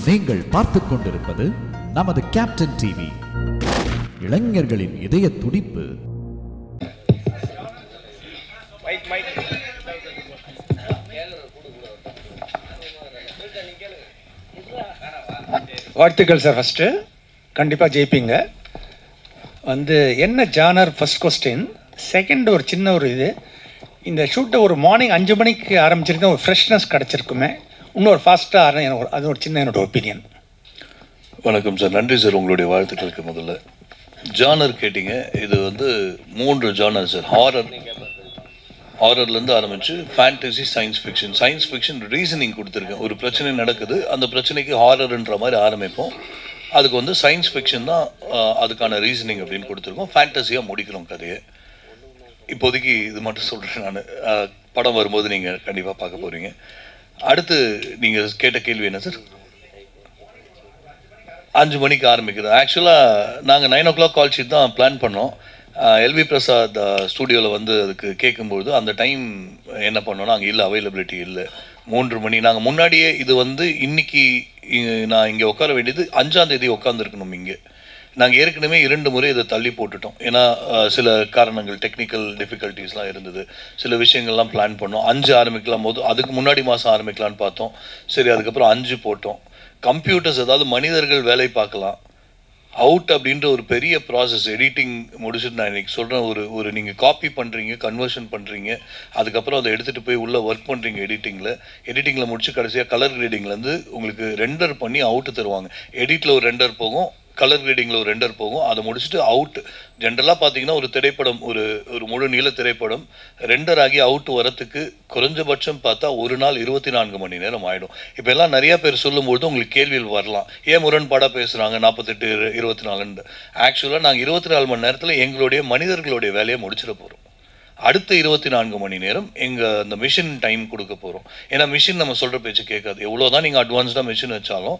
நீங்கள் பார்த்துக் கொண்டிருப்பது நமது கேப்டன் டிவி. இளைஞர்களின் இதய துடிப்பு. வாழ்த்துக்கள் சார். ஃபஸ்ட்டு கண்டிப்பாக ஜெயிப்பீங்க. என்ன ஜானர் ஃபஸ்ட் கொஸ்டின். செகண்ட் ஒரு சின்ன இது, இந்த ஷூட்டை ஒரு மார்னிங் 5 மணிக்கு ஆரம்பிச்சிருக்கேன், ஒரு ஃப்ரெஷ்னஸ் கிடச்சிருக்குமே, இன்னொரு ஃபாஸ்ட்டாக அது ஒரு சின்ன என்னோடய ஒப்பீனியன். வணக்கம் சார், நன்றி சார் உங்களுடைய வாழ்த்துக்களுக்கு. முதல்ல ஜானர் கேட்டிங்க, இது 3 ஜானர் சார். ஹாரர்லேருந்து ஆரம்பித்து ஃபேண்டசி, சயின்ஸ் ஃபிக்ஷன் ரீசனிங் கொடுத்துருக்கேன். ஒரு பிரச்சனை நடக்குது, அந்த பிரச்சனைக்கு ஹாரர்ன்ற மாதிரி ஆரம்பிப்போம். அதுக்கு சயின்ஸ் ஃபிக்ஷன் தான் அதுக்கான ரீசனிங் அப்படின்னு கொடுத்துருக்கோம். ஃபேண்டசியாக முடிக்கிறோம் கதையை. இப்போதைக்கு இது மட்டும் சொல்கிறேன் நான். படம் வரும்போது நீங்கள் கண்டிப்பாக பார்க்க போகிறீங்க. அடுத்து நீங்கள் கேட்ட கேள்வி என்ன சார்? 5 மணிக்கு ஆரம்பிக்கிறது. ஆக்சுவலாக நாங்கள் 9 o'clock கால் ஷீட் தான் பிளான் பண்ணோம். எல்வி பிரசாத் ஸ்டூடியோவில் அதுக்கு கேட்கும்பொழுது அந்த டைம் என்ன பண்ணோன்னா அங்கே இல்லை, அவைலபிலிட்டி இல்லை. 3 மணி. நாங்கள் முன்னாடியே இது இன்னைக்கு நான் இங்கே உட்கார வேண்டியது 5ஆம் தேதி உட்காந்துருக்கணும். இங்கே நாங்கள் ஏற்கனவே 2 முறை இதை தள்ளி போட்டுட்டோம். ஏன்னா சில காரணங்கள், டெக்னிக்கல் டிஃபிகல்ட்டிஸ்லாம் இருந்தது. சில விஷயங்கள்லாம் பிளான் பண்ணோம். 5 ஆரம்பிக்கலாம் போது அதுக்கு முன்னாடி மாதம் ஆரம்பிக்கலான்னு பார்த்தோம். சரி, அதுக்கப்புறம் 5 போட்டோம். கம்ப்யூட்டர்ஸ், அதாவது மனிதர்கள் வேலை பார்க்கலாம் அவுட் அப்படின்ற ஒரு பெரிய ப்ராசஸ். எடிட்டிங் முடிச்சுட்டு நான் இன்றைக்கி சொல்கிறேன், ஒரு நீங்கள் காப்பி பண்ணுறீங்க, கன்வர்ஷன் பண்ணுறீங்க, அதுக்கப்புறம் அதை எடுத்துகிட்டு போய் உள்ளே ஒர்க் பண்ணுறீங்க எடிட்டிங்கில் முடிச்சு கடைசியாக கலர் கிரேடிங்லேருந்து உங்களுக்கு ரெண்டர் பண்ணி அவுட்டு தருவாங்க. எடிட்டில் ஒரு ரெண்டர் போகும், கலர் கிரேடிங்கில் ஒரு ரெண்டர் போகும். அதை முடிச்சுட்டு அவுட். ஜென்ரலாக பார்த்தீங்கன்னா ஒரு திரைப்படம், ஒரு முழு நீள திரைப்படம் ரெண்டர் ஆகி அவுட் வரத்துக்கு குறைஞ்சபட்சம் பார்த்தா ஒரு நாள் 24 மணி நேரம் ஆகிடும். இப்போ எல்லாம் நிறையா பேர் சொல்லும்போது உங்களுக்கு கேள்வியில் வரலாம், ஏன் முரண்பாடாக பேசுகிறாங்க 48 24. ஆக்சுவலாக நாங்கள் 24 மணி நேரத்தில் எங்களுடைய மனிதர்களுடைய வேலையை முடிச்சிட போகிறோம். அடுத்த 24 மணி நேரம் அந்த மிஷின் டைம் கொடுக்க போகிறோம். ஏன்னா மிஷின் நம்ம சொல்கிற பேச்சு கேட்காது. எவ்வளோ தான் நீங்கள் அட்வான்ஸ்டாக மிஷின் வச்சாலும்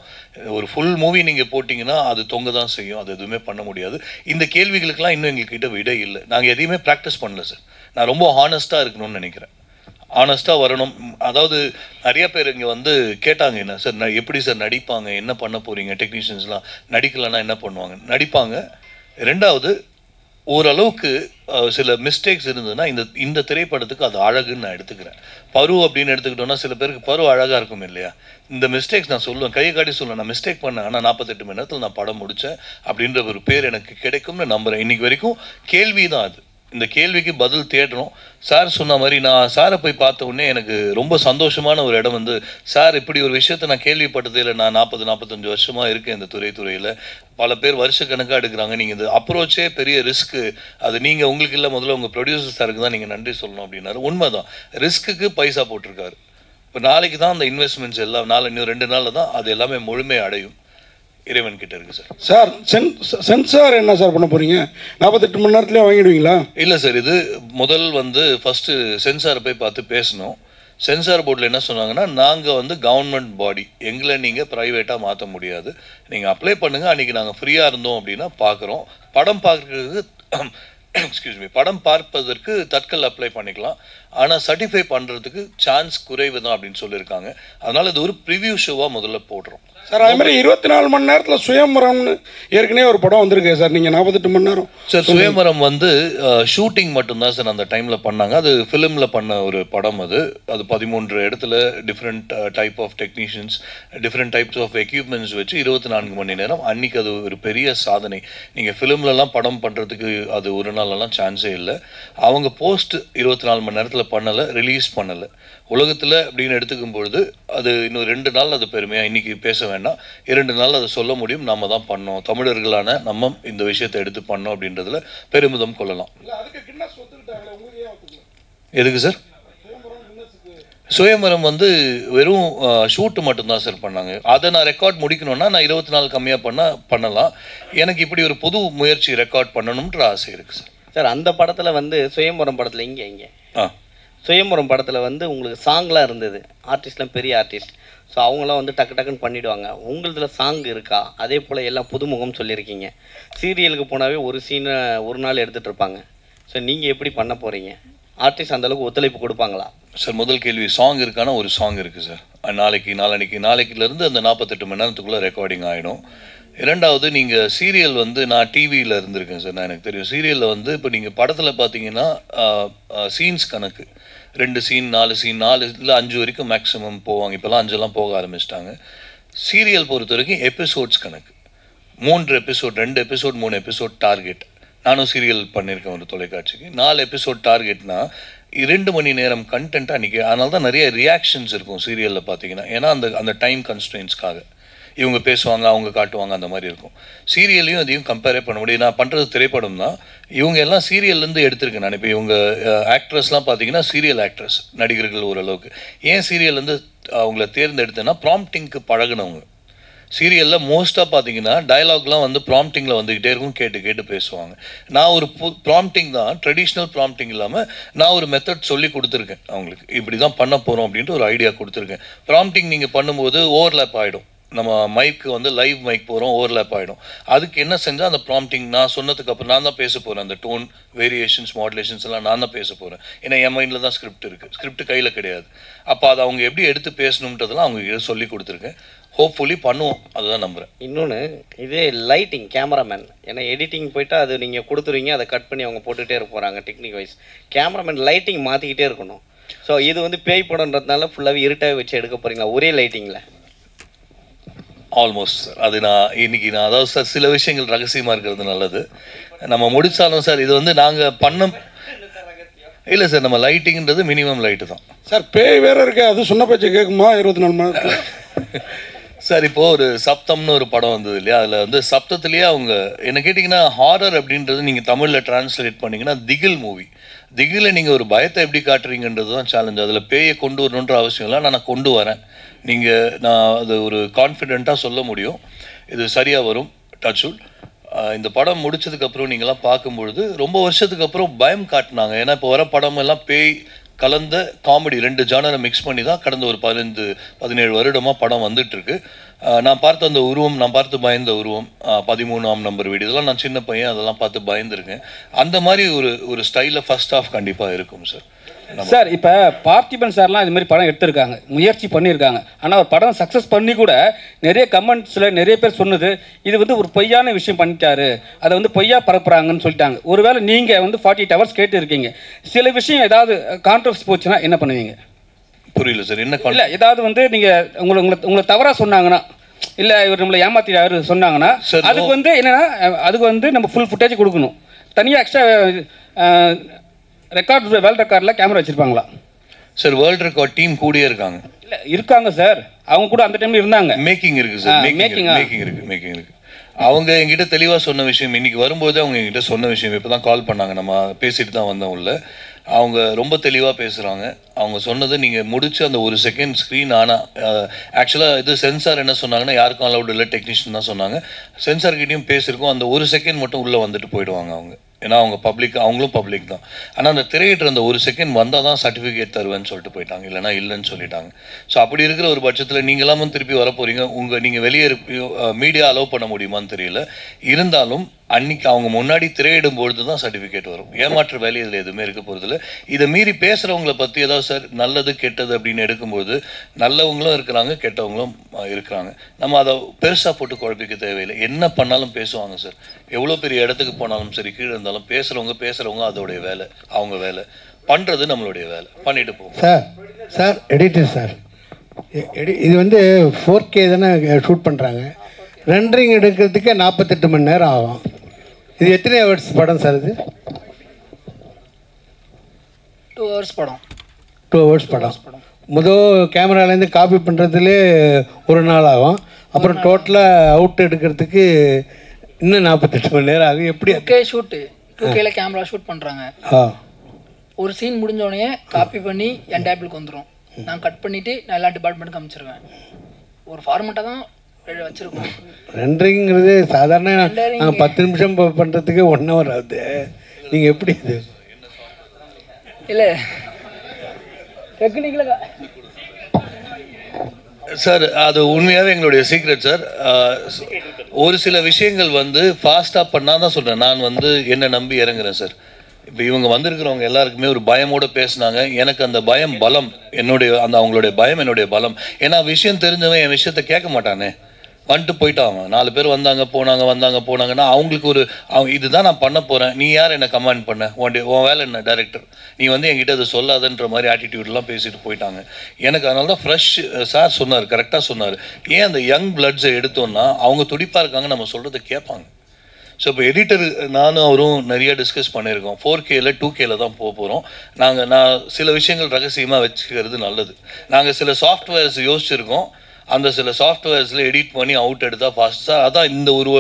ஒரு ஃபுல் மூவி நீங்கள் போட்டிங்கன்னா அது தொங்க தான் செய்யும். அது எதுவுமே பண்ண முடியாது. இந்த கேள்விகளுக்கெல்லாம் இன்னும் எங்கள்கிட்ட விடை இல்லை. நாங்கள் எதையுமே ப்ராக்டிஸ் பண்ணல சார். நான் ரொம்ப ஹானஸ்ட்டாக இருக்கணும்னு நினைக்கிறேன். ஆனஸ்ட்டாக வரணும். அதாவது நிறைய பேர் இங்கே கேட்டாங்க, என்ன சார் எப்படி சார் நடிப்பாங்க, என்ன பண்ண போகிறீங்க, டெக்னீஷியன்ஸ்லாம் நடிக்கலைன்னா என்ன பண்ணுவாங்க? நடிப்பாங்க. 2வது, ஓரளவுக்கு சில மிஸ்டேக்ஸ் இருந்ததுன்னா இந்த திரைப்படத்துக்கு அது அழகுன்னு நான் எடுத்துக்கிறேன். பரு அப்படின்னு எடுத்துக்கிட்டோன்னா சில பேருக்கு பரு அழகாக இருக்கும் இல்லையா? இந்த மிஸ்டேக்ஸ் நான் சொல்லுவேன், கையை காட்டி சொல்லுவேன், நான் மிஸ்டேக் பண்ணேன், ஆனால் 48 மணி நேரத்தில் நான் படம் முடித்தேன் அப்படின்ற ஒரு பேர் எனக்கு கிடைக்கும்னு நம்புகிறேன். இன்றைக்கி வரைக்கும் கேள்வி தான் அது. இந்த கேள்விக்கு பதில் தேடுறோம். சார் சொன்ன மாதிரி நான் சாரை போய் பார்த்த உடனே எனக்கு ரொம்ப சந்தோஷமான ஒரு இடம் சார் இப்படி ஒரு விஷயத்தை நான் கேள்விப்பட்டதே இல்லை. நான் 40-45 வருஷமாக இருக்கேன் இந்த துறையில். பல பேர் வருஷக்கணக்காக எடுக்கிறாங்க. நீங்கள் இந்த அப்ரோச்சே பெரிய ரிஸ்க்கு. அது நீங்கள் உங்களுக்கு இல்லை, முதல்ல உங்கள் ப்ரொடியூசர் சாருக்கு தான் நீங்கள் நன்றி சொல்லணும் அப்படின்னாரு. உண்மைதான், ரிஸ்க்குக்கு பைசா போட்டிருக்காரு. இப்போ நாளைக்கு தான் அந்த இன்வெஸ்ட்மெண்ட்ஸ் எல்லாம் இன்னும் 2 நாளில் தான் அது எல்லாமே முழுமை அடையும். இறைவன் கிட்ட இருக்கு சார். சார் சென்சார் என்ன சார் பண்ண போறீங்க? 48 மணி நேரத்துலேயே வாங்கிடுவீங்களா? இல்லை சார், இது முதல் ஃபஸ்ட்டு சென்சாரை போய் பார்த்து பேசணும். சென்சார் போர்டில் என்ன சொன்னாங்கன்னா, நாங்கள் கவர்மெண்ட் பாடி, எங்களை நீங்கள் ப்ரைவேட்டாக மாற்ற முடியாது, நீங்கள் அப்ளை பண்ணுங்கள், அன்றைக்கி நாங்கள் ஃப்ரீயாக இருந்தோம் அப்படின்னா பார்க்குறோம். படம் படம் பார்ப்பதற்கு தட்கல் அப்ளை பண்ணிக்கலாம், ஆனால் சர்டிஃபை பண்ணுறதுக்கு சான்ஸ் குறைவு தான் அப்படின்னு சொல்லியிருக்காங்க. அதனால் இது ஒரு ப்ரிவியூ ஷோவாக முதல்ல போடுறோம் சார். அதே மாதிரி 24 மணி நேரத்தில் சுயம்பரம்னு ஏற்கனவே ஒரு படம் வந்திருக்கு சார். நீங்கள் 48 மணி நேரம் சார். சுயம்பரம் ஷூட்டிங் மட்டும்தான் சார் அந்த டைமில் பண்ணாங்க. அது ஃபிலிமில் பண்ண ஒரு படம். அது 13 இடத்துல different type of technicians, different types of equipments வச்சு 24 மணி நேரம். அன்றைக்கி அது ஒரு பெரிய சாதனை. நீங்கள் ஃபிலிம்லலாம் படம் பண்ணுறதுக்கு அது ஒரு நாளெல்லாம் சான்ஸே இல்லை. அவங்க போஸ்ட் 24 மணி நேரத்தில் பண்ணலை, ரிலீஸ் பண்ணலை. உலகத்தில் அப்படின்னு எடுத்துக்கும் பொழுது அது இன்னும் 2 நாள் அது பெருமையாக இன்றைக்கி பேச வேண்டாம், 2 நாள் அதை சொல்ல முடியும். நம்ம தான் பண்ணோம், தமிழர்களான நம்ம இந்த விஷயத்தை எடுத்து பண்ணோம் அப்படின்றதுல பெருமிதம் கொள்ளலாம். எதுக்கு சார்? சுயம்பரம் வெறும் ஷூட்டு மட்டும்தான் சார் பண்ணாங்க. அதை நான் ரெக்கார்ட் முடிக்கணும்னா நான் 24 கம்மியாக பண்ணலாம். எனக்கு இப்படி ஒரு புது முயற்சி ரெக்கார்ட் பண்ணணுன்ற ஆசை இருக்குது சார். சார், அந்த படத்தில் சுயம்பரம் படத்தில் இங்கே சுயம்பரம் படத்தில் உங்களுக்கு சாங்லாம் இருந்தது. ஆர்டிஸ்ட்லாம் பெரிய ஆர்டிஸ்ட், ஸோ அவங்களாம் டக்கு டக்குன்னு பண்ணிவிடுவாங்க. உங்களதுல சாங் இருக்கா? அதே போல் எல்லாம் புதுமுகம் சொல்லியிருக்கீங்க. சீரியலுக்கு போனாவே ஒரு சீனை ஒரு நாள் எடுத்துகிட்டு இருப்பாங்க. ஸோ நீங்கள் எப்படி பண்ண போகிறீங்க? ஆர்டிஸ்ட் அந்தளவுக்கு ஒத்துழைப்பு கொடுப்பாங்களா? சார் முதல் கேள்வி, சாங் இருக்கானா? ஒரு சாங் இருக்குது சார். நாளைக்கிலேருந்து அந்த 48 மணி நேரத்துக்குள்ளே ரெக்கார்டிங் ஆகிடும். இரண்டாவது, நீங்கள் சீரியல் வந்து நான் டிவியில் இருந்திருக்கேன் சார், நான் எனக்கு தெரியும். சீரியலில் வந்து இப்போ நீங்கள் படத்தில் பார்த்தீங்கன்னா சீன்ஸ் கணக்கு 2 சீன் 4 சீன் 4 இல்லை 5 வரைக்கும் மேக்ஸிமம் போவாங்க. இப்போலாம் 5 போக ஆரம்பிச்சிட்டாங்க. சீரியல் பொறுத்த வரைக்கும் எபிசோட்ஸ் கணக்கு 3 எபிசோட் 2 எபிசோட் 3 எபிசோட் டார்கெட். நானும் சீரியல் பண்ணியிருக்கேன் ஒரு தொலைக்காட்சிக்கு. 4 எபிசோட் டார்கெட்னா 2 மணி நேரம் கண்டென்ட் அன்றைக்கி. அதனால தான் நிறைய ரியாக்ஷன்ஸ் இருக்கும் சீரியலில் பார்த்தீங்கன்னா. ஏன்னா அந்த டைம் கன்ஸ்ட்ரெயின்ஸ்க்காக இவங்க பேசுவாங்க, அவங்க காட்டுவாங்க, அந்த மாதிரி இருக்கும். சீரியலையும் அதையும் கம்பேரே பண்ண முடியும். நான் பண்ணுறது திரைப்படம் தான். இவங்க எல்லாம் சீரியல்லேருந்து எடுத்திருக்கேன் நான். இப்போ இவங்க ஆக்ட்ரஸ்லாம் பார்த்தீங்கன்னா சீரியல் ஆக்ட்ரஸ் நடிகர்கள் ஓரளவுக்கு. ஏன் சீரியல்லேருந்து அவங்கள தேர்ந்தெடுத்தேன்னா ப்ராம்ப்டிங்க்கு பழகினவங்க. சீரியலில் மோஸ்ட்டாக பார்த்தீங்கன்னா டயலாக்லாம் வந்து ப்ராம்ப்டிங்கில் வந்துக்கிட்டே இருக்கும், கேட்டு பேசுவாங்க. நான் ஒரு ப்ராம்ப்டிங் தான், ட்ரெடிஷ்னல் ப்ராம்ப்டிங் இல்லாமல் நான் ஒரு மெத்தட் சொல்லி கொடுத்துருக்கேன் அவங்களுக்கு. இப்படி தான் பண்ண போகிறோம் அப்படின்ட்டு ஒரு ஐடியா கொடுத்துருக்கேன். ப்ராம்ப்டிங் நீங்கள் பண்ணும்போது ஓவர்லேப் ஆகிடும். நம்ம மைக்கு வந்து லைவ் மைக் போகிறோம், ஓவர்லேப் ஆகிடும். அதுக்கு என்ன செஞ்சால் அந்த ப்ராம்ப்டிங் நான் சொன்னதுக்கப்புறம் நான் தான் பேச போகிறேன். அந்த டோன் வேரியேஷன்ஸ் மாடுலேஷன்ஸ் எல்லாம் நான் தான் பேச போகிறேன். ஏன்னா என் மைண்டில் தான் ஸ்கிரிப்ட் இருக்குது, ஸ்கிரிப்ட் கையில் கிடையாது. அப்போ அதை அவங்க எப்படி எடுத்து பேசணுன்றதெல்லாம் அவங்க சொல்லி கொடுத்துருக்கேன். ஹோப்ஃபுல்லி பண்ணுவோம், அதுதான் நம்புகிறேன். இன்னொன்று இதே லைட்டிங் கேமராமேன், ஏன்னா எடிட்டிங் போயிட்டு அது நீங்கள் கொடுத்துருவீங்க, அதை கட் பண்ணி அவங்க போட்டுகிட்டே இருக்க போகிறாங்க டெக்னிக் வைஸ். கேமராமேன் லைட்டிங் மாற்றிக்கிட்டே இருக்கணும். ஸோ இது வந்து பேய் படம்ன்றதுனால ஃபுல்லாகவே இருட்டாக வச்சு எடுக்க போகிறீங்களா ஒரே லைட்டிங்கில்? Almost sir. அது நான் அதாவது சார் சில விஷயங்கள் ரகசியமாக இருக்கிறது நல்லது. நம்ம முடித்தாலும் சார் இது வந்து நாங்கள் இல்லை சார், நம்ம லைட்டிங்கிறது மினிமம் லைட்டு தான் சார். பேய் வேறு இருக்கு, அது சொன்ன பேச்சு கேட்குமா 24 மணி நேரத்தில்? சார் இப்போது ஒரு சப்தம்னு ஒரு படம் வந்தது இல்லையா, அதில் வந்து சப்தத்துலேயே அவங்க என்ன கேட்டிங்கன்னா ஹாரர் அப்படின்றது நீங்கள் தமிழில் டிரான்ஸ்லேட் பண்ணிங்கன்னா திகில் மூவி. திகிலை நீங்கள் ஒரு பயத்தை எப்படி காட்டுறீங்கன்றது தான் சேலஞ்ச். அதில் பேயை கொண்டு வரணுன்ற அவசியம் இல்லை, நான் கொண்டு வரேன். நான் அது ஒரு கான்ஃபிடெண்ட்டாக சொல்ல முடியும், இது சரியாக வரும். டச்வுட். இந்த படம் முடிச்சதுக்கப்புறம் நீங்களாம் பார்க்கும்பொழுது ரொம்ப வருஷத்துக்கு அப்புறம் பயம் காட்டினாங்க. ஏன்னா இப்போ வர படம் எல்லாம் பேய் கலந்த காமெடி 2 ஜானரை மிக்ஸ் பண்ணி தான் கடந்த ஒரு 15-17 வருடமாக படம் வந்துட்டுருக்கு. நான் பார்த்த அந்த உருவம், நான் பார்த்து பயந்த உருவம், 13ஆம் நம்பர் வீடு, இதெல்லாம் நான் சின்ன பையன், அதெல்லாம் பார்த்து பயந்துருக்கேன். அந்த மாதிரி ஒரு ஸ்டைலில் ஃபர்ஸ்ட் ஹாஃப் கண்டிப்பாக இருக்கும் சார். சார் இப்போ பார்த்திபன் சார்லாம் இது மாதிரி படம் எடுத்திருக்காங்க, முயற்சி பண்ணியிருக்காங்க. ஆனால் ஒரு படம் சக்ஸஸ் பண்ணி கூட நிறைய கமெண்ட்ஸில் நிறைய பேர் சொன்னது இது வந்து ஒரு பொய்யான விஷயம் பண்ணிட்டாரு, அதை வந்து பொய்யா பரப்புறாங்கன்னு சொல்லிட்டாங்க. ஒருவேளை நீங்கள் வந்து 48 hours கேட்டு இருக்கீங்க, சில விஷயம் ஏதாவது கான்ட்ரவர்சி போச்சுன்னா என்ன பண்ணுவீங்க? புரியல சார். என்ன இல்லை, ஏதாவது வந்து நீங்கள் உங்களை தவறாக சொன்னாங்கன்னா, இல்லை இவர் நம்மளை ஏமாத்திட்டாரு சொன்னாங்கன்னா அதுக்கு வந்து என்னென்னா அதுக்கு வந்து நம்ம ஃபுல் ஃபுட்டேஜ் கொடுக்கணும். தனியாக எக்ஸ்ட்ரா ரெக்கார்ட் வேர்ல்ட் ரெக்கார்டில் கேமரா வச்சுருப்பாங்களா சார்? வேர்ல்ட் ரெக்கார்ட் டீம் கூடயே இருக்காங்க. இல்லை இருக்காங்க சார், அவங்க கூட அந்த டைமில் இருந்தாங்க. மேக்கிங் இருக்குது சார், மேக்கிங் இருக்குது. அவங்க எங்கிட்ட தெளிவாக சொன்ன விஷயம், இன்றைக்கி வரும்போது அவங்க எங்கிட்ட சொன்ன விஷயம், இப்போ தான் கால் பண்ணாங்க, நம்ம பேசிட்டு தான் வந்தோம் உள்ள. அவங்க ரொம்ப தெளிவாக பேசுகிறாங்க. அவங்க சொன்னது நீங்கள் முடிச்சு அந்த 1 செகண்ட் ஸ்க்ரீன் ஆனால் ஆக்சுவலாக இது சென்சார் என்ன சொன்னாங்கன்னா யாருக்கும் அலவுட் இல்லை, டெக்னீஷியன் தான் சொன்னாங்க. சென்சார்கிட்டையும் பேசியிருக்கோம், அந்த 1 செகண்ட் மட்டும் உள்ளே வந்துட்டு போயிடுவாங்க அவங்க. ஏன்னா அவங்க பப்ளிக், அவங்களும் பப்ளிக் தான். ஆனால் அந்த திரையிட்டு அந்த 1 செகண்ட் வந்தால் தான் சர்டிஃபிகேட் தருவேன்னு சொல்லிட்டு போயிட்டாங்க, இல்லைனா இல்லைன்னு சொல்லிட்டாங்க. ஸோ அப்படி இருக்கிற ஒரு பட்சத்தில் நீங்களாமும் திருப்பி வரப்போகிறீங்க, நீங்கள் வெளியே மீடியா அலோவ் பண்ண முடியுமான்னு தெரியல. இருந்தாலும் அன்றைக்கி அவங்க முன்னாடி திரையிடும்பொழுது தான் சர்டிஃபிகேட் வரும். ஏமாற்று வேலை இதில் எதுவுமே இருக்க போகிறதில்ல. இதை மீறி பேசுகிறவங்கள பற்றி ஏதாவது சார் நல்லது கெட்டது அப்படின்னு எடுக்கும்போது நல்லவங்களும் இருக்கிறாங்க, கெட்டவங்களும் இருக்கிறாங்க. நம்ம அதை பெருசாக போட்டு குழப்பிக்க தேவையில்லை. என்ன பண்ணாலும் பேசுவாங்க சார். எவ்வளோ பெரிய இடத்துக்கு போனாலும் சரி, கீழே இருந்தாலும் பேசுகிறவங்க அதோடைய வேலை, அவங்க வேலை. பண்ணுறது நம்மளுடைய வேலை, பண்ணிட்டு போவோம். சார் எடிட்டர் சார், இது வந்து 4K தானே ஷூட் பண்ணுறாங்க. ரெண்டரிங் எடுக்கிறதுக்கு 48 மணி நேரம் ஆகும். இது எத்தனை ஹவர்ஸ் படம் சார்? இது 2 hours படம். 2 hours படம். கேமராலேருந்து காப்பி பண்ணுறதுலே 1 நாள் ஆகும். அப்புறம் டோட்டலாக அவுட் எடுக்கிறதுக்கு இன்னும் 48 மணி நேரம் ஆகும். எப்படி 2K ஷூட்டு, 2Kல கேமரா ஷூட் பண்ணுறாங்க. ஒரு சீன் முடிஞ்சோடனே காப்பி பண்ணி என் டேபிளுக்கு வந்துடும். நான் கட் பண்ணிவிட்டு நான் எல்லா டிபார்ட்மெண்ட்டுக்கு அமைச்சிருவேன். ஒரு ஃபார்மெட்டாக தான் வச்சுருக்கோம். ரெண்டரிங்கிறது சாதாரண நாங்கள் 10 நிமிஷம் பண்ணுறதுக்கு 1 hour ஆகுது. நீங்கள் எப்படி இது? இல்லை டெக்னிக்கலாக சார் அது உண்மையாகவே எங்களுடைய சீக்ரெட் சார். ஒரு சில விஷயங்கள் வந்து ஃபாஸ்ட்டாக பண்ணால் தான் சொல்கிறேன். நான் வந்து என்னை நம்பி இறங்குறேன் சார். இப்போ இவங்க வந்திருக்கிறவங்க எல்லாருக்குமே ஒரு பயமோடு பேசுனாங்க. எனக்கு அந்த பயம் பலம், என்னுடைய அந்த அவங்களுடைய பயம் என்னுடைய பலம். ஏன்னா விஷயம் தெரிஞ்சவன் என் விஷயத்த கேட்க மாட்டானே, வந்துட்டு போயிட்டான். 4 பேர் வந்தாங்க போனாங்கன்னா அவங்களுக்கு ஒரு இதுதான் நான் பண்ண போகிறேன், நீ யார் என்ன கமெண்ட் பண்ண, உன் வேலை என்ன டைரக்டர், நீ வந்து என்கிட்ட அதை சொல்லாதன்ற மாதிரி ஆட்டிடியூட்லாம் பேசிட்டு போயிட்டாங்க. எனக்கு அதனால தான் ஃப்ரெஷ் சார் சொன்னார், கரெக்டாக சொன்னார். ஏன் அந்த யங் பிளட்ஸை எடுத்தோன்னா அவங்க துடிப்பாக இருக்காங்க, நம்ம சொல்கிறத கேட்பாங்க. ஸோ இப்போ எடிட்டர் நானும் அவரும் நிறைய டிஸ்கஸ் பண்ணியிருக்கோம். 4Kல 2Kல தான் போகிறோம். நான் சில விஷயங்கள் ரகசியமாக வச்சுக்கிறது நல்லது. நாங்கள் சில சாஃப்ட்வேர்ஸ் யோசிச்சிருக்கோம். அந்த சில சாஃப்ட்வேர்ஸில் எடிட் பண்ணி அவுட் எடுத்தால் ஃபாஸ்ட்டாக, அதான் இந்த ஒரு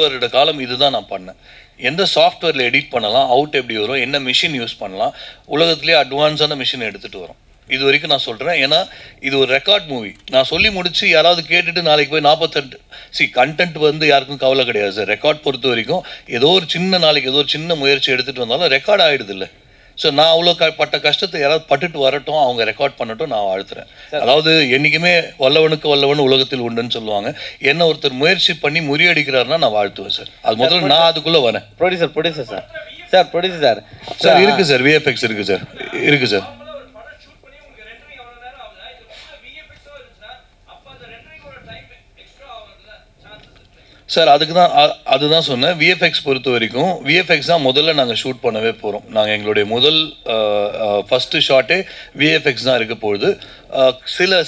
வருட காலம் இதுதான் நான் பண்ணேன். எந்த சாஃப்ட்வேரில் எடிட் பண்ணலாம், அவுட் எப்படி வரும், என்ன மிஷின் யூஸ் பண்ணலாம், உலகத்துலேயே அட்வான்ஸான மிஷின் எடுத்துகிட்டு வரோம். இது வரைக்கும் நான் சொல்கிறேன். ஏன்னா இது ஒரு ரெக்கார்ட் மூவி. நான் சொல்லி முடிச்சு யாராவது கேட்டுட்டு நாளைக்கு போய் 48 கண்டென்ட் வந்து யாருக்கும் கவலை கிடையாது சார். ரெக்கார்ட் பொறுத்த வரைக்கும் ஏதோ ஒரு சின்ன நாளைக்கு ஏதோ ஒரு சின்ன முயற்சி எடுத்துகிட்டு வந்தாலும் ரெக்கார்ட் ஆகிடுது இல்லை. ஸோ நான் அவ்வளோ பட்ட கஷ்டத்தை யாராவது பட்டுட்டு வரட்டும், அவங்க ரெக்கார்ட் பண்ணட்டும், நான் வாழ்த்துறேன். அதாவது என்றைக்குமே வல்லவனுக்கு வல்லவன் உலகத்தில் உண்டுன்னு சொல்லுவாங்க. என்ன ஒருத்தர் முயற்சி பண்ணி முறியடிக்கிறாருன்னா நான் வாழ்த்துவேன் சார். அது முதல்ல நான் அதுக்குள்ளே வரேன். ப்ரொடியூசர் சார் இருக்குது சார், விஎஃப்எக்ஸ் இருக்குது சார். சார் அதுதான் சொன்னேன். விஎஃப்எக்ஸ் பொறுத்த வரைக்கும் விஎஃப்எக்ஸ் தான் முதல்ல நாங்கள் ஷூட் பண்ணவே போகிறோம். நாங்கள் எங்களுடைய முதல் ஃபஸ்ட்டு ஷாட்டே விஎஃப்எக்ஸ் தான் இருக்க போகுது.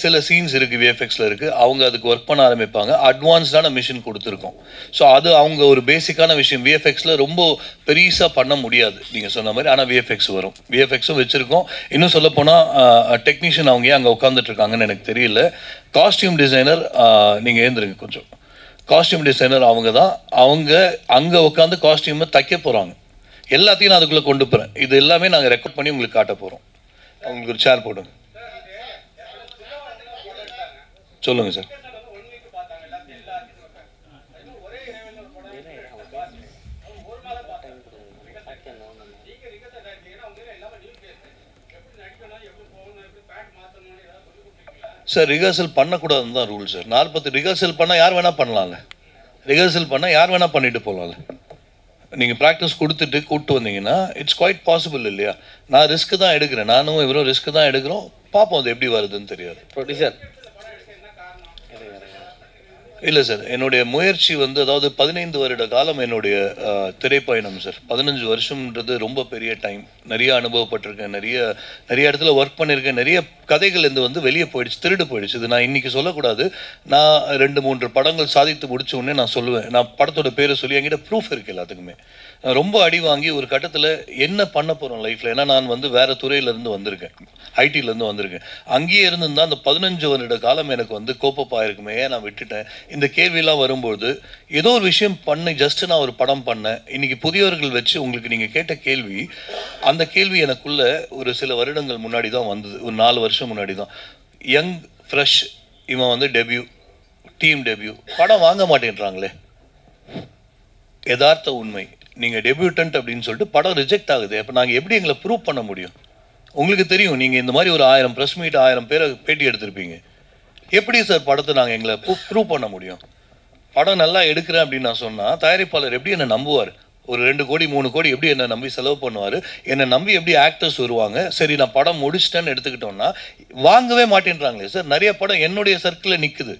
சில சீன்ஸ் இருக்குது விஎஃப்எக்ஸில் இருக்குது. அவங்க அதுக்கு ஒர்க் பண்ண ஆரம்பிப்பாங்க. அட்வான்ஸ்டான மிஷின் கொடுத்துருக்கோம். ஸோ அது அவங்க ஒரு பேசிக்கான விஷயம். விஎஃப்எக்ஸில் ரொம்ப பெருசாக பண்ண முடியாது நீங்கள் சொன்ன மாதிரி. ஆனால் விஎஃப்எக்ஸ் வரும், விஎஃப்எக்ஸும் வச்சுருக்கோம். இன்னும் சொல்லப்போனால் டெக்னீஷியன் அவங்க அங்கே உட்காந்துட்ருக்காங்கன்னு எனக்கு தெரியல. காஸ்டியூம் டிசைனர் நீங்கள் ஏந்துருங்க கொஞ்சம். காஸ்டியூம் டிசைனர் அவங்க தான். அவங்க அங்கே உட்காந்து காஸ்டியூமை தைக்க போகிறாங்க. எல்லாத்தையும் நான் அதுக்குள்ளே கொண்டு போகிறேன். இது எல்லாமே நாங்கள் ரெக்கார்ட் பண்ணி உங்களுக்கு காட்ட போகிறோம். அவங்களுக்கு ஒரு சேர் போடுங்க. சொல்லுங்கள் சார். சார் ரிஹர்சல் பண்ணக்கூடாதுன்னு தான் ரூல் சார். 40 ரிஹர்சல் பண்ணால் யார் வேணால் பண்ணலாம்ல. ரிஹர்சல் பண்ணால் யார் வேணால் பண்ணிட்டு போகலாம்ல. நீங்கள் ப்ராக்டிஸ் கொடுத்துட்டு கூப்பிட்டு வந்தீங்கன்னா இட்ஸ் குவைட் பாசிபிள் இல்லையா. நான் ரிஸ்க்கு தான் எடுக்கிறேன், நானும் இவரும் ரிஸ்க்கு தான் எடுக்கிறோம். பார்ப்போம் அது எப்படி வருதுன்னு தெரியாது. ப்ரொடியூசர் இல்லை சார், என்னுடைய முயற்சி வந்து அதாவது 15 வருட காலம் என்னுடைய திரைப்பயணம் சார். 15 வருஷம்ன்றது ரொம்ப பெரிய டைம். நிறைய அனுபவப்பட்டிருக்கேன், நிறைய இடத்துல ஒர்க் பண்ணியிருக்கேன். நிறைய கதைகள் இருந்து வந்து வெளியே போயிடுச்சு, திருடு போயிடுச்சு. இது நான் இன்றைக்கி சொல்லக்கூடாது. நான் 2-3 படங்கள் சாதித்து முடிச்ச உடனே நான் சொல்லுவேன். நான் படத்தோட பேரை சொல்லி என்கிட்ட ப்ரூஃப் இருக்குது எல்லாத்துக்குமே. நான் ரொம்ப அடி வாங்கி ஒரு கட்டத்தில் என்ன பண்ண போகிறோம் லைஃப்பில். ஏன்னா நான் வந்து வேறு துறையிலேருந்து வந்திருக்கேன், ஐடியிலேருந்து வந்திருக்கேன். அங்கேயே இருந்துருந்தால் அந்த 15 வருட காலம் எனக்கு வந்து கோப்பப்பாக இருக்குமே, நான் விட்டுட்டேன். இந்த கேள்வியெல்லாம் வரும்போது ஏதோ ஒரு விஷயம் பண்ணி ஜஸ்ட்டு நான் ஒரு படம் பண்ணேன். இன்றைக்கி புதியவர்கள் வச்சு உங்களுக்கு நீங்கள் கேட்ட கேள்வி, அந்த கேள்வி எனக்குள்ள ஒரு சில வருடங்கள் முன்னாடி தான் வந்தது. ஒரு 4 வருஷம் முன்னாடி தான். யங் ஃப்ரெஷ் இவன் வந்து டீம் டெபியூ படம் வாங்க மாட்டேன்றாங்களே. யதார்த்த உண்மை. நீங்கள் டெபியூட்டன்ட் அப்படின்னு சொல்லிட்டு படம் ரிஜெக்ட் ஆகுது. அப்போ நாங்கள் எப்படி எங்களை ப்ரூவ் பண்ண முடியும்? உங்களுக்கு தெரியும், நீங்கள் இந்த மாதிரி ஒரு 1000 ப்ரெஸ் மீட் 1000 பேரை பேட்டி எடுத்திருப்பீங்க. எப்படி சார் படத்தை நாங்கள் எங்களை ப்ரூவ் பண்ண முடியும்? படம் நல்லா எடுக்கிறேன் அப்படின்னு நான் சொன்னால் தயாரிப்பாளர் எப்படி என்னை நம்புவார்? ஒரு 2 கோடி 3 கோடி எப்படி என்னை நம்பி செலவு பண்ணுவார்? என்னை நம்பி எப்படி ஆக்டர்ஸ் வருவாங்க? சரி நான் படம் முடிச்சிட்டேன்னு எடுத்துக்கிட்டோன்னா வாங்கவே மாட்டேன்றாங்களே சார். நிறைய படம் என்னுடைய சர்க்கிளில் நிற்குது,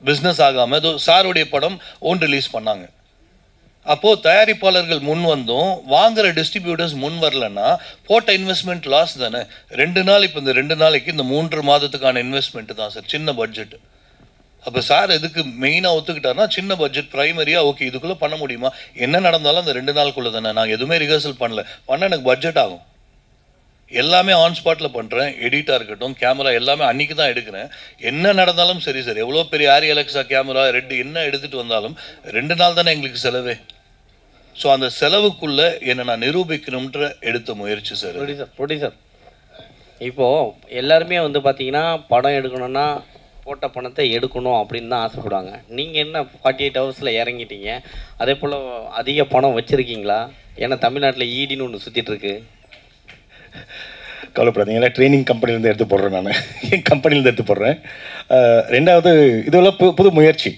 பிஸ்னஸ் ஆகாமல். ஏதோ சாருடைய படம் ஓன் ரிலீஸ் பண்ணாங்க. அப்போது தயாரிப்பாளர்கள் முன் வந்தும் வாங்குகிற டிஸ்ட்ரிபியூட்டர்ஸ் முன் வரலன்னா போட்ட இன்வெஸ்ட்மெண்ட் லாஸ் தானே. 2 நாள் இப்போ இந்த 2 நாளைக்கு இந்த 3 மாதத்துக்கான இன்வெஸ்ட்மெண்ட்டு தான் சார், சின்ன பட்ஜெட். அப்போ சார் எதுக்கு மெயினாக ஒத்துக்கிட்டாருன்னா சின்ன பட்ஜெட் ப்ரைமரியாக ஓகே இதுக்குள்ளே பண்ண முடியுமா? என்ன நடந்தாலும் அந்த 2 நாளுக்குள்ளே தானே. நாங்கள் எதுவுமே ரிஹர்சல் பண்ணல, எனக்கு பட்ஜெட் ஆகும். எல்லாமே ஆன் ஸ்பாட்டில் பண்ணுறேன். எடிட்டாக இருக்கட்டும், கேமரா எல்லாமே அன்றைக்கி தான் எடுக்கிறேன். என்ன நடந்தாலும் சரி சார், எவ்வளோ பெரிய ஆரி அலெக்ஸா கேமரா ரெட் என்ன எடுத்துகிட்டு வந்தாலும் 2 நாள் தானே எங்களுக்கு செலவே. ஸோ அந்த செலவுக்குள்ளே என்னை நான் நிரூபிக்கணுன்ற எடுத்த முயற்சி சார். ப்ரொடியூசர் இப்போது எல்லாருமே வந்து பார்த்தீங்கன்னா படம் எடுக்கணும்னா போட்ட பணத்தை எடுக்கணும் அப்படின்னு தான் ஆசைப்படுவாங்க. நீங்கள் என்ன 48 ஹவர்ஸில் இறங்கிட்டீங்க? அதே போல் அதிக பணம் வச்சுருக்கீங்களா? ஏன்னா தமிழ்நாட்டில் ஈடின்னு ஒன்று சுற்றிட்டுருக்கு. கவலைப்படாதீங்க, ஏன்னா ட்ரைனிங் கம்பெனிலேருந்து எடுத்து போடுறேன். நான் என் கம்பெனிலேருந்து எடுத்து போடுறேன். 2வது இதெல்லாம் புது முயற்சி.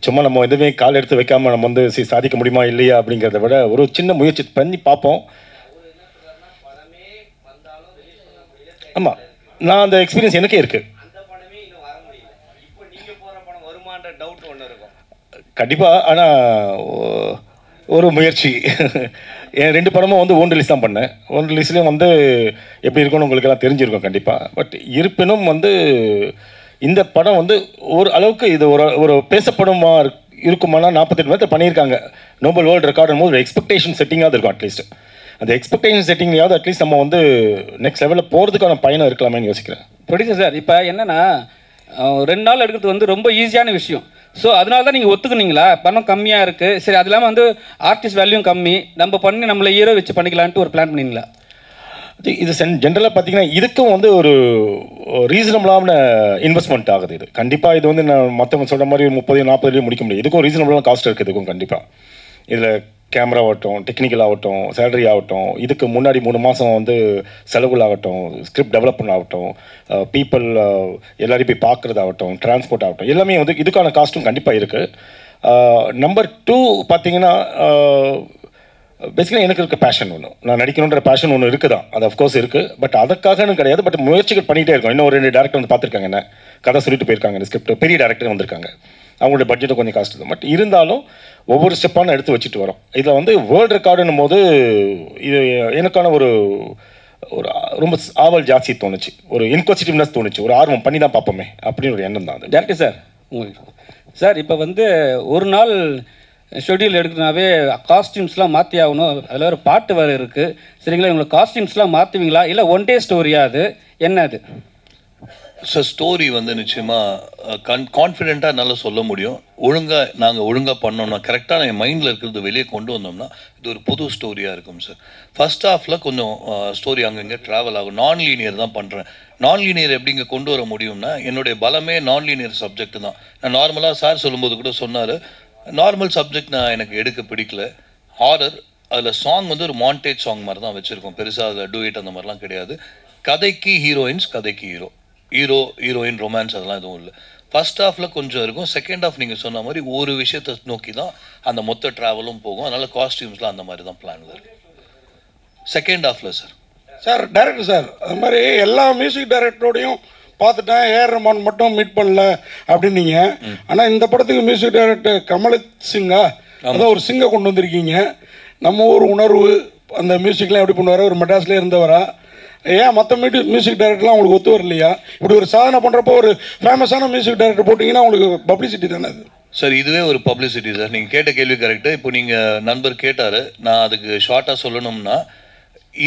சும்மா நம்ம எதுவுமே கால் எடுத்து வைக்காமல் நம்ம வந்து சாதிக்க முடியுமா இல்லையா அப்படிங்கிறத விட ஒரு சின்ன முயற்சி பண்ணி பார்ப்போம். ஆமாம், நான் அந்த எக்ஸ்பீரியன்ஸ் எனக்கே இருக்குது. கண்டிப்பாக. ஆனால் ஒரு முயற்சி. என் 2 படமும் வந்து ஓன் ரிலீஸ் தான் பண்ணேன். ஓன் ரிலீஸ்லேயும் வந்து எப்படி இருக்குன்னு உங்களுக்கெல்லாம் தெரிஞ்சிருக்கும் கண்டிப்பாக. பட் இருப்பினும் வந்து இந்த படம் வந்து ஒரு அளவுக்கு இது ஒரு பேசப்படுமா இருக்குமானா 48 மணி நேரத்தில் பண்ணியிருக்காங்க. நோபல் வேர்ல்டு ரெக்கார்டும் போது ஒரு எக்ஸ்பெக்டேஷன் செட்டிங்காக இருக்கும். அட்லீஸ்ட் அந்த எக்ஸ்பெக்டேஷன் செட்டிங்லையாவது அட்லீஸ்ட் நம்ம வந்து நெக்ஸ்ட் லெவலில் போகிறதுக்கான பயணம் இருக்கலாமேன்னு யோசிக்கிறேன். ப்ரொடியூசர் சார், இப்போ என்னென்னா 2 நாள் எடுக்கிறது வந்து ரொம்ப ஈஸியான விஷயம். ஸோ அதனால தான் நீங்கள் ஒத்துக்குனீங்களா? பணம் கம்மியாக இருக்குது, சரி அது இல்லாமல் வந்து ஆர்டிஸ்ட் வேல்யூ கம்மி, நம்ம பண்ணி நம்மளை ஹீரோ வச்சு பண்ணிக்கலான்ட்டு ஒரு பிளான் பண்ணிங்களா? இது ஜென்ரலாக பார்த்தீங்கன்னா இதுக்கும் வந்து ஒரு ரீசனபிளான இன்வெஸ்ட்மெண்ட் ஆகுது. இது கண்டிப்பாக இது வந்து நான் மற்றவங்க சொல்கிற மாதிரி 30-40 முடிக்க முடியும். இதுக்கும் ரீசனபிளான காஸ்ட் இருக்குது. இதுக்கும் கண்டிப்பாக இதில் கேமரா ஆகட்டும், டெக்னிக்கல் ஆகட்டும், சேலரி ஆகட்டும், இதுக்கு முன்னாடி 3 மாதம் வந்து செலவுகள் ஆகட்டும், ஸ்கிரிப்ட் டெவலப்மெண்ட் ஆகட்டும், பீப்புள் எல்லாரையும் போய் பார்க்குறதாகட்டும், டிரான்ஸ்போர்ட் ஆகட்டும், எல்லாமே வந்து இதுக்கான காஸ்ட்டும் கண்டிப்பாக இருக்குது. நம்பர் 2 பார்த்தீங்கன்னா பேசிக்கலாக எனக்கு இருக்க பேஷன் ஒன்று, நான் நடிக்கணுன்ற பேஷன் ஒன்று இருக்குது தான். அது அஃப்கோர்ஸ் இருக்குது. பட் அதுக்காகனு கிடையாது. பட் முயற்சிகள் பண்ணிகிட்டே இருக்கோம். இன்னும் ஒரு 2 டேரக்டர் வந்து பார்த்துருக்காங்க, என்ன கதை சொல்லிட்டு போயிருக்காங்க. ஸ்கிரிப்ட் பெரிய டேரக்டர் வந்திருக்காங்க. அவங்களோட பட்ஜெட்டும் கொஞ்சம் காஸ்ட் தான். பட் இருந்தாலும் ஒவ்வொரு ஸ்டெப்பான எடுத்து வச்சுட்டு வரோம். இதில் வந்து வேர்ல்டு ரெக்கார்டுன்னும் போது இது எனக்கான ஒரு ரொம்ப ஆவல் ஜாஸ்தி தோணுச்சு, ஒரு இன்குவசிட்டிவ்னஸ் தோணுச்சு, ஒரு ஆர்வம் பண்ணி தான் பார்ப்போமே அப்படின்னு ஒரு எண்ணம் தான் அது. டேரக்டர் சார், உங்களுக்கு சார் இப்போ வந்து ஒரு நாள் ஷெட்யூல் எடுக்கணுனாவே காஸ்டியூம்ஸ்லாம் மாற்றி ஆகணும். அதில் ஒரு பாட்டு வேறு இருக்குது. சரிங்களா, உங்களுக்கு காஸ்டியூம்ஸ்லாம் மாற்றுவீங்களா இல்லை ஒன் டே ஸ்டோரியா? அது என்ன அது? ஸோ ஸ்டோரி வந்து நிச்சயமாக கான்ஃபிடென்ட்டாக நல்லா சொல்ல முடியும். நாங்கள் ஒழுங்காக பண்ணோம்னா, கரெக்டாக என் மைண்டில் இருக்கிறது வெளியே கொண்டு வந்தோம்னா இது ஒரு புது ஸ்டோரியாக இருக்கும் சார். ஃபர்ஸ்ட் ஹாஃபில் கொஞ்சம் ஸ்டோரி அங்கங்கே ட்ராவல் ஆகும். நான் லீனியர் தான் பண்ணுறேன். நான் லீனியர் எப்படிங்க கொண்டு வர முடியும்னா, என்னுடைய பலமே நான் லீனியர் சப்ஜெக்ட் தான். நான் நார்மலாக சார் சொல்லும்போது கூட சொன்னார், நார்மல் சப்ஜெக்ட் நான் எனக்கு எடுக்க பிடிக்கல. ஹாரர், அதில் சாங் வந்து ஒரு மாண்டேஜ் சாங் மாதிரி தான் வச்சுருக்கோம். பெருசாக அதில் டூயட் அந்த மாதிரிலாம் கிடையாது. கதைக்கு ஹீரோயின்ஸ், கதைக்கு ஹீரோயின் ரொமான்ஸ் அதெல்லாம் எதுவும் இல்லை. ஃபர்ஸ்ட் ஹாஃபில் கொஞ்சம் இருக்கும். செகண்ட் ஹாஃப் நீங்கள் சொன்ன மாதிரி ஒரு விஷயத்தை நோக்கி தான் அந்த மொத்த ட்ராவலும் போகும். அதனால் காஸ்டியூம்ஸ்லாம் அந்த மாதிரி தான் பிளானில் இருக்குது செகண்ட் ஹாஃபில். சார் டைரக்டர் சார், அது மாதிரி எல்லா மியூசிக் டைரக்டரோடையும் பார்த்துட்டேன், ஏஆர் ரஹ்மான் மட்டும் மீட் பண்ணல அப்படின்னீங்க. ஆனால் இந்த படத்துக்கு மியூசிக் டைரக்டர் கமலத் சிங்கா, அதான் ஒரு சிங்கை கொண்டு வந்திருக்கீங்க. நம்ம ஊர் உணர்வு அந்த மியூசிக்லாம் எப்படி பண்ணுவார்? ஒரு மெட்ராஸ்லேயே இருந்தவரா? ஏன் மற்ற மியூசிக் டைரக்டர்லாம் உங்களுக்கு ஒத்து வரலையா? இப்படி ஒரு சாதனை பண்ணுறப்போ ஒரு ஃபேமஸான மியூசிக் டைரக்டர் போட்டிங்கன்னா உங்களுக்கு பப்ளிசிட்டி தானே அது? சார் இதுவே ஒரு பப்ளிசிட்டி சார். நீங்கள் கேட்ட கேள்வி கரெக்டு. இப்போ நீங்கள் நண்பர் கேட்டார், நான் அதுக்கு ஷார்ட்டாக சொல்லணும்னா,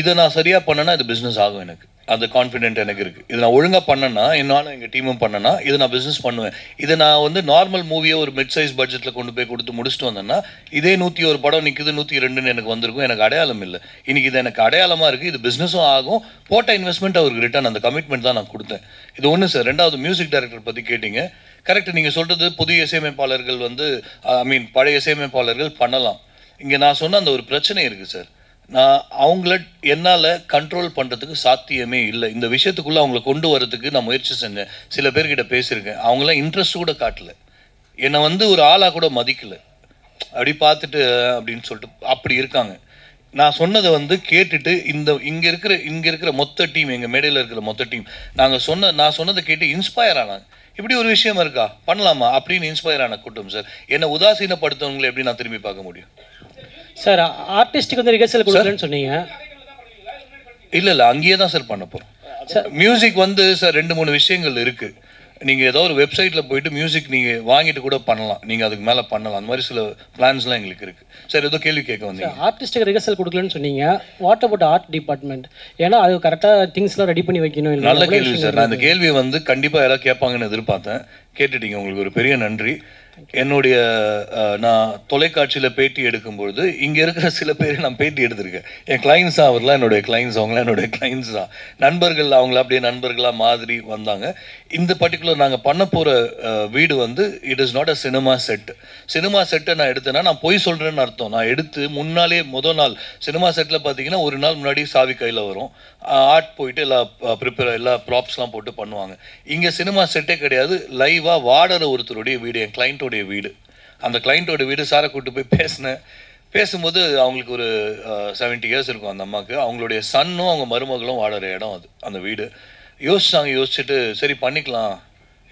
இதை நான் சரியாக பண்ணேன்னா இது பிஸ்னஸ் ஆகும். எனக்கு அந்த கான்ஃபிடென்ட் எனக்கு இருக்குது. இது நான் ஒழுங்காக பண்ணேன்னா, என்னாலும் எங்கள் டீமும் பண்ணேன்னா இதை நான் பிஸ்னஸ் பண்ணுவேன். இதை நான் வந்து நார்மல் மூவியை ஒரு மிட் சைஸ் பட்ஜெட்டில் கொண்டு போய் கொடுத்து முடிச்சுட்டு வந்தேன்னா, இதே 101 படம் நிற்குது, 102ன்னு எனக்கு வந்திருக்கும். எனக்கு அடையாளம் இல்லை. இன்றைக்கி இது எனக்கு அடையாளமாக இருக்குது. இது பிஸ்னஸும் ஆகும். போட்ட இன்வெஸ்ட்மெண்ட் அவருக்கு ரிட்டர்ன், அந்த கமிட்மெண்ட் தான் நான் கொடுத்தேன். இது ஒன்று சார். ரெண்டாவது, மியூசிக் டைரக்டர் பற்றி கேட்டிங்க. கரெக்ட், நீங்கள் சொல்கிறது புதிய இசையமைப்பாளர்கள் வந்து பழைய இசையமைப்பாளர்கள் பண்ணலாம். இங்கே நான் சொன்ன அந்த ஒரு பிரச்சனை இருக்குது சார். நான் அவங்கள என்னால் கண்ட்ரோல் பண்ணுறதுக்கு சாத்தியமே இல்லை. இந்த விஷயத்துக்குள்ளே அவங்கள கொண்டு வரதுக்கு நான் முயற்சி செஞ்சேன். சில பேர்கிட்ட பேசியிருக்கேன். அவங்களாம் இன்ட்ரெஸ்ட் கூட காட்டலை. என்னை வந்து ஒரு ஆளாக கூட மதிக்கலை. அப்படி பார்த்துட்டு அப்படின்னு சொல்லிட்டு அப்படி இருக்காங்க. நான் சொன்னதை வந்து கேட்டுட்டு இங்கே இருக்கிற மொத்த டீம், எங்கள் மேடையில் இருக்கிற மொத்த டீம் நான் சொன்னதை கேட்டு இன்ஸ்பயர் ஆனாங்க. இப்படி ஒரு விஷயம் இருக்கா, பண்ணலாமா அப்படின்னு இன்ஸ்பயர் ஆன கூட்டம் சார். என்னை உதாசீனப்படுத்தவங்களை எப்படி நான் திரும்பி பார்க்க முடியும் சார்? ஆர்டிஸ்ட்டுக்கு வந்து ரிஹர்சல் கொடுக்கலன்னு சொன்னீங்க. இல்லை அங்கேயே தான் சார் பண்ண போகிறோம். மியூசிக் வந்து சார் 2-3 விஷயங்கள் இருக்குது. நீங்கள் ஏதோ ஒரு வெப்சைட்டில் போயிட்டு மியூசிக் நீங்கள் வாங்கிட்டு கூட பண்ணலாம். நீங்கள் அதுக்கு மேலே பண்ணலாம். அந்த மாதிரி சில பிளான்ஸ்லாம் எங்களுக்கு இருக்குது சார். ஏதோ கேள்வி கேட்க வந்தீங்க. ஆர்டிஸ்ட்டுக்கு ரிஹர்சல் கொடுக்கலன்னு சொன்னீங்க. What about art department? ஏன்னா அது கரெக்டாக திங்ஸ்லாம் ரெடி பண்ணி வைக்கணும். நல்ல கேள்வி சார். நான் இந்த கேள்வியை வந்து கண்டிப்பாக யாராவது கேட்பாங்கன்னு எதிர்பார்த்தேன். கேட்டுட்டீங்க, உங்களுக்கு ஒரு பெரிய நன்றி. என்னுடைய நான் தொலைக்காட்சியில் பேட்டி எடுக்கும்பொழுது இங்கே இருக்கிற சில பேர் நான் பேட்டி எடுத்திருக்கேன். என் கிளைண்ட்ஸ் தான், அவர்லாம் என்னுடைய கிளைண்ட்ஸ், அவங்களாம் என்னுடைய கிளைண்ட்ஸ் தான். நண்பர்கள், அவங்கள அப்படியே நண்பர்களாக மாதிரி வந்தாங்க. இந்த பர்டிகுலர் நாங்கள் பண்ண போகிற வீடு வந்து it is not a cinema set. Cinema செட்டை நான் எடுத்தேன்னா நான் பொய் சொல்கிறேன்னு அர்த்தம். நான் எடுத்து முன்னாலே முதல் நாள் சினிமா செட்டில் பார்த்தீங்கன்னா ஒரு நாள் முன்னாடி சாவி கையில் வரும். ஆர்ட் போயிட்டு எல்லா ப்ராப்ஸ்லாம் போட்டு பண்ணுவாங்க. இங்கே சினிமா செட்டே கிடையாது. லைவாக வாடகை ஒருத்தருடைய வீடு, என் கிளைண்ட்டோடைய வீடு. அந்த கிளைண்ட்டோட வீடு சாரை கூப்பிட்டு போய் பேசும்போது அவங்களுக்கு ஒரு 70 இயர்ஸ் இருக்கும் அந்த அம்மாவுக்கு. அவங்களுடைய சன்னும் அவங்க மருமகளும் வாடுற இடம் அது, அந்த வீடு. யோசிச்சுட்டு சரி பண்ணிக்கலாம்,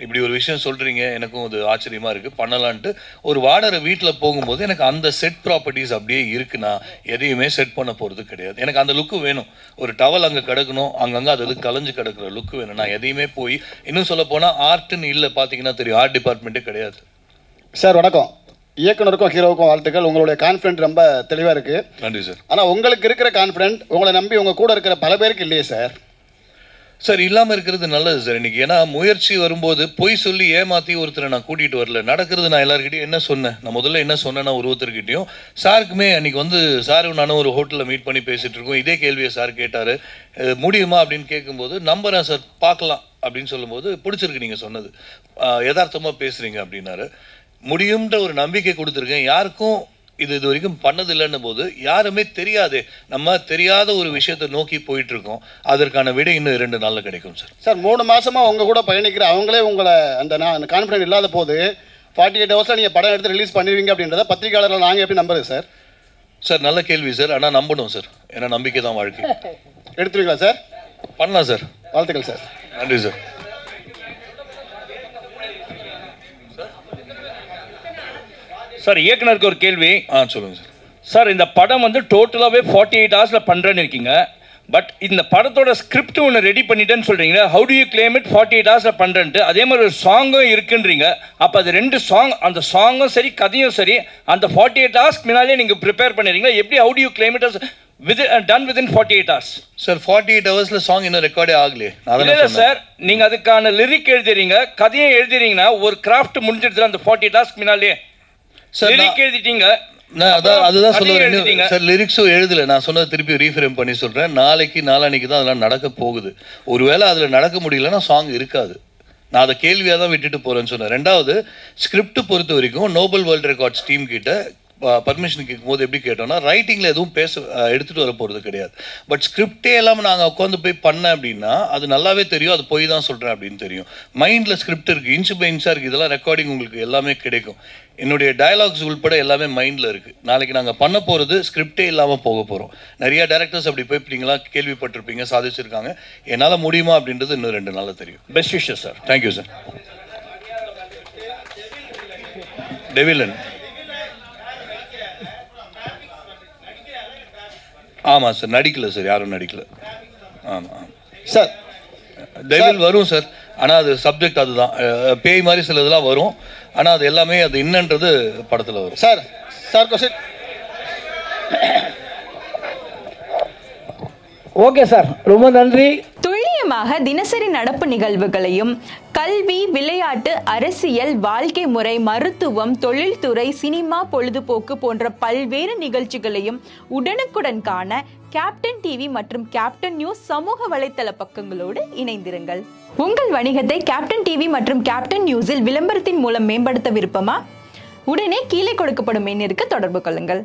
இப்படி ஒரு விஷயம் சொல்கிறீங்க, எனக்கும் அது ஆச்சரியமாக இருக்குது, பண்ணலான்ட்டு ஒரு வாடகை வீட்டில் போகும்போது எனக்கு அந்த செட் ப்ராப்பர்ட்டிஸ் அப்படியே இருக்குன்னா எதையுமே செட் பண்ண போகிறது கிடையாது. எனக்கு அந்த லுக்கு வேணும். ஒரு டவல் அங்கே கிடக்கணும், அங்கங்கே அது கலைஞ்சு கிடக்கிற லுக்கு வேணும். நான் எதையுமே போய் இன்னும் சொல்ல போனால் ஆர்ட்டுன்னு இல்லை, பார்த்தீங்கன்னா தெரியும், ஆர்ட் டிபார்ட்மெண்ட்டே கிடையாது. சார் வணக்கம். இயக்குனருக்கும் ஹீரோவுக்கும் வாழ்த்துக்கள். உங்களுடைய கான்ஃபிடென்ட் ரொம்ப தெளிவாக இருக்குது. நன்றி சார். ஆனால் உங்களுக்கு இருக்கிற கான்ஃபிடென்ட் உங்களை நம்பி உங்கள் கூட இருக்கிற பல பேருக்கு இல்லையே சார். சார் இல்லாமல் இருக்கிறது நல்லது சார் இன்றைக்கி. ஏன்னா முயற்சி வரும்போது பொய் சொல்லி ஏமாற்றி ஒருத்தரை நான் கூட்டிகிட்டு வரல. நடக்கிறது நான் எல்லாருக்கிட்டையும் என்ன சொன்னேன், நான் முதல்ல என்ன சொன்னேன்னா ஒருத்தர்கிட்டையும் சாருக்குமே அன்றைக்கி வந்து சாரும் நானும் ஒரு ஹோட்டலில் மீட் பண்ணி பேசிகிட்டு இருக்கோம். இதே கேள்வியை சார் கேட்டார், முடியுமா அப்படின்னு கேட்கும்போது நம்புறேன் சார், பார்க்கலாம் அப்படின்னு சொல்லும்போது பிடிச்சிருக்கு நீங்கள் சொன்னது, யதார்த்தமாக பேசுகிறீங்க அப்படின்னாரு. முடியுன்ற ஒரு நம்பிக்கை கொடுத்துருக்கேன். யாருக்கும் இது வரைக்கும் பண்ணதில்லைன்னு போது யாருமே தெரியாது, நம்ம தெரியாத ஒரு விஷயத்தை நோக்கி போயிட்டு இருக்கோம். அதற்கான விடை இன்னும் 2 நாளில் கிடைக்கும் சார். சார் 3 மாசமாக உங்கள் கூட பயணிக்கிற அவங்களே உங்களை அந்த கான்ஃபிடென்ட் இல்லாத போது 48 ஹவர்ஸில் நீங்கள் படம் எடுத்து ரிலீஸ் பண்ணிடுவீங்க அப்படின்றத பத்திரிகையாளர்கள் நாங்கள் எப்படி நம்புறது சார்? சார் நல்ல கேள்வி சார். ஆனால் நம்பணும் சார், ஏன்னா நம்பிக்கை தான் வாழ்க்கை. எடுத்துருவீங்களா சார்? பண்ணலாம் சார். வாழ்த்துக்கள் சார். நன்றி சார். சார் இயக்குனருக்கு ஒரு கேள்வி. சொல்லுங்கள் சார். சார் இந்த படம் வந்து டோட்டலாகவே 48 ஹவர்ஸில் பண்ணுறேன்னு இருக்கீங்க. பட் இந்த படத்தோட ஸ்கிரிப்ட் ஒன்று ரெடி பண்ணிட்டேன்னு சொல்கிறீங்க. How to you claim it 48 ஹவர்ஸில் பண்ணுறேன்ட்டு? அதே மாதிரி ஒரு சாங்கும் இருக்குன்றீங்க. அப்போ அது 2 சாங், அந்த சாங்கும் சரி கதையும் சரி அந்த 48 ஹவர்ஸ்க்கு முன்னாலே நீங்கள் ப்ரிப்பேர் பண்ணிடுறீங்களா? எப்படி how to you claim it done within 48 hours? Sir 48 ஹவர்ஸில் சாங் இன்னும் ரெக்கார்டே ஆகலையே. இல்லை சார், நீங்கள் அதுக்கான லிரிக் எழுதுறீங்க, கதையும் எழுதுறீங்கன்னா ஒரு கிராஃப்ட் முடிஞ்சிடுது அந்த 48 ஹவர்ஸ்க்கு முன்னாலே. லிரிக் எழுதிட்டீங்க, அதுதான் சொல்லுவேன் சார். லிரிக்ஸும் எழுதலை, நான் சொன்னதை திருப்பி ரீஃப்ரேம் பண்ணி சொல்கிறேன். நாளைக்கு தான் அதெல்லாம் நடக்க போகுது. ஒருவேளை அதில் நடக்க முடியலன்னா சாங் இருக்காது. நான் அதை கேள்வியாக தான் விட்டுட்டு போகிறேன்னு சொன்னேன். 2வது ஸ்கிரிப்ட் பொறுத்த வரைக்கும் நோபல் வேர்ல்டு ரெக்கார்ட்ஸ் டீம் கிட்ட பர்மிஷன் கேட்கும்போது எப்படி கேட்டோம்னா ரைட்டிங்கில் எதுவும் எடுத்துகிட்டு வர போகிறது கிடையாது. பட் ஸ்கிரிப்டே இல்லாமல் நாங்கள் உட்காந்து போய் பண்ணேன் அப்படின்னா அது நல்லாவே தெரியும், அது போய் தான் சொல்கிறேன் அப்படின்னு தெரியும். மைண்டில் ஸ்கிரிப்ட் இருக்குது, இன்ச்சு பை இன்ச்சாக இருக்குது. இதெல்லாம் ரெக்கார்டிங் உங்களுக்கு எல்லாமே கிடைக்கும். என்னுடைய டயலாக்ஸ் உள்பட எல்லாமே மைண்டில் இருக்குது. நாளைக்கு நாங்கள் பண்ண போகிறது ஸ்கிரிப்டே இல்லாமல் போக போகிறோம். நிறையா டேரக்டர்ஸ் அப்படி போய்ப்பிட்டீங்களா கேள்விப்பட்டிருப்பீங்க, சாதிச்சிருக்காங்க. என்னால் முடியுமா அப்படின்றது இன்னும் 2 நாளில் தெரியும். Best wishes sir. Thank you sir. டெவிலன். ஆமாம் சார், நடிக்கல சார், யாரும் நடிக்கல. ஆமாம் சார். டெவில் வரும் சார், ஆனால் அது சப்ஜெக்ட் அதுதான், பேய் மாதிரி சில இதெல்லாம் வரும். ஆனால் அது எல்லாமே அது என்னன்றது படத்தில் வரும். Sir question. ஓகே சார், ரொம்ப நன்றி. துல்லியமாக தினசரி நடப்பு நிகழ்வுகளையும் கல்வி, விளையாட்டு, அரசியல், வாழ்க்கை முறை, மருத்துவம், தொழில்துறை, சினிமா, பொழுதுபோக்கு போன்ற பல்வேறு நிகழ்ச்சிகளையும் உடனுக்குடன் காண கேப்டன் டிவி மற்றும் கேப்டன் நியூஸ் சமூக வலைத்தள பக்கங்களோடு இணைந்திருங்கள். உங்கள் வணிகத்தை கேப்டன் டிவி மற்றும் கேப்டன் நியூஸில் விளம்பரத்தின் மூலம் மேம்படுத்த விருப்பமா? உடனே கீழே கொடுக்கப்படும் எண்ணிற்கு தொடர்பு கொள்ளுங்கள்.